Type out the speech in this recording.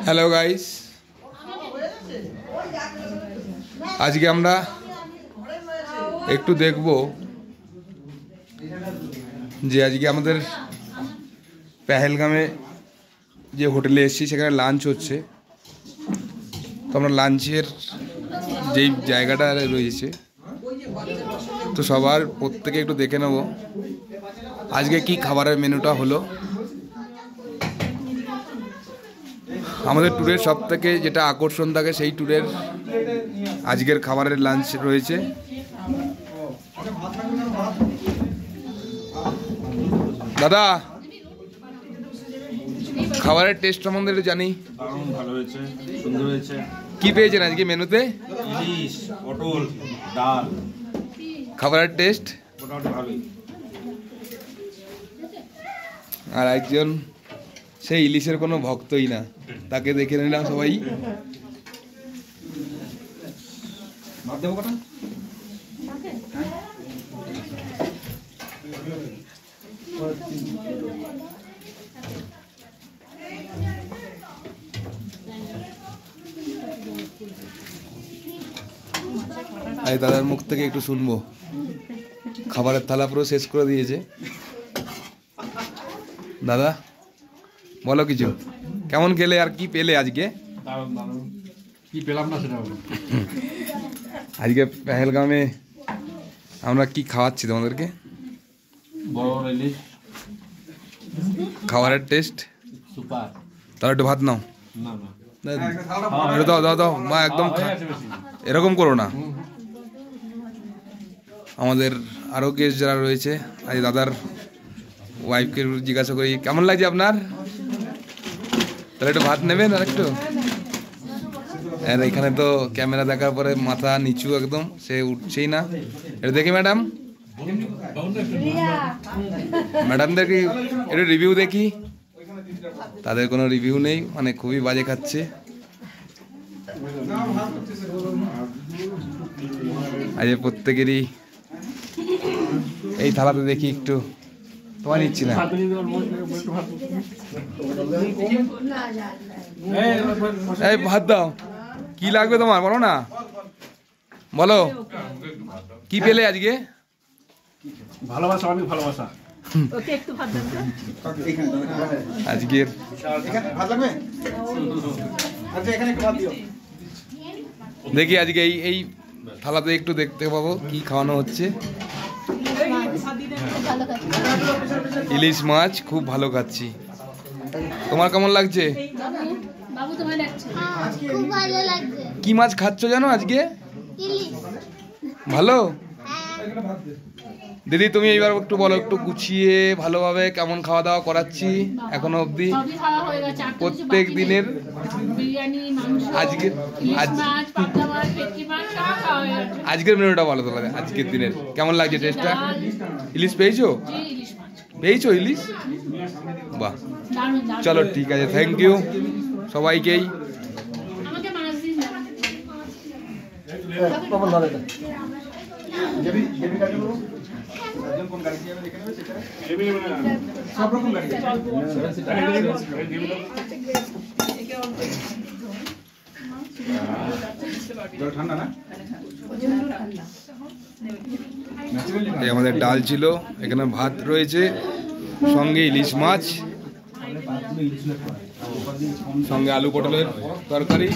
Hello guys, আজকে আমরা একটু দেখব যে আজকে আমাদের পেহেলগামে যে হোটেলে এসেছি সেখানে লাঞ্চ হচ্ছে। তো আমরা লাঞ্চের যেই জায়গাটা রয়েছে তো সবার প্রত্যেকে একটু দেখে নেব আজকে কি খাবারের মেনুটা হলো। আমাদের ট্যুরের সব থেকে যেটা আকর্ষণ থাকে সেই ট্যুরের আজকের খাবারের লাঞ্চ রয়েছে। দাদা, খাবারের টেস্ট সম্বন্ধে একটু জানি। ভালো হয়েছে, সুন্দর হয়েছে। কি পেয়েছেন আজকে মেনুতে? ইলিশ, পটল, ডাল। খাবারের টেস্ট মোটামুটি ভালোই। আর একজন সেই ইলিশের কোনো ভক্তই না, তাকে দেখে নিলাম সবাই। ভাত দেবো কটা? এই দাদার মুখ থেকে একটু শুনবো। খাবারের থালা পুরো শেষ করে দিয়েছে। দাদা বলো কিছু, কেমন খেলে আর কি পেলে আজকে? কি পেলাম না সেটা আজকে পেহেলগামে আমরা কি খাওয়াচ্ছি তোমাদেরকে? বড় ইলিশ, খাবারের টেস্ট সুপার। তাহলে একটু ভাত নাও। না না, একটু দাও দাও দাও মা, একদম এরকম করো না। আমাদের আরও গেস্ট যারা রয়েছে, আজ দাদার ওয়াইফকে জিজ্ঞাসা করি কেমন লাগছে আপনার, তাহলে একটু ভাত নেবেন আর একটু। আর এখানে তো ক্যামেরা দেখার পরে মাথা নিচু একদম, সে উঠছেই না। এটা দেখি ম্যাডাম, ম্যাডামদেরকে একটু রিভিউ দেখি। তাদের কোনো রিভিউ নেই, মানে খুবই বাজে খাচ্ছে। আজ প্রত্যেকেরই এই থালাতে দেখি একটু, তোমার নিচ্ছি না। এই ভাত দাও, কি লাগবে তোমার বলো না, বলো কি পেলে আজকে? ভালোবাসা, অনেক ভালোবাসা। আজকের দেখি আজকে এই থালাতে একটু দেখতে পাবো কি খাওয়ানো হচ্ছে। ইলিশ মাছ খুব ভালো খাচ্ছি। তোমার কেমন লাগছে? কি মাছ খাচ্ছ জানো আজকে? ভালো। দিদি তুমি এইবার একটু বলো, একটু গুছিয়ে ভালোভাবে কেমন খাওয়া দাওয়া করাচ্ছি এখনো অবধি প্রত্যেক দিনের। আজকের মেনুটা বলো তোমাদের, আজকের দিনের কেমন লাগছে টেস্টটা? ইলিশ পেয়েছো? পেয়েছো ইলিশ? বাহ, চলো ঠিক আছে, থ্যাংক ইউ সবাইকেই। আমাদের ডাল ছিল, এখানে ভাত রয়েছে, সঙ্গে ইলিশ মাছ, সঙ্গে আলু পটলের তরকারি।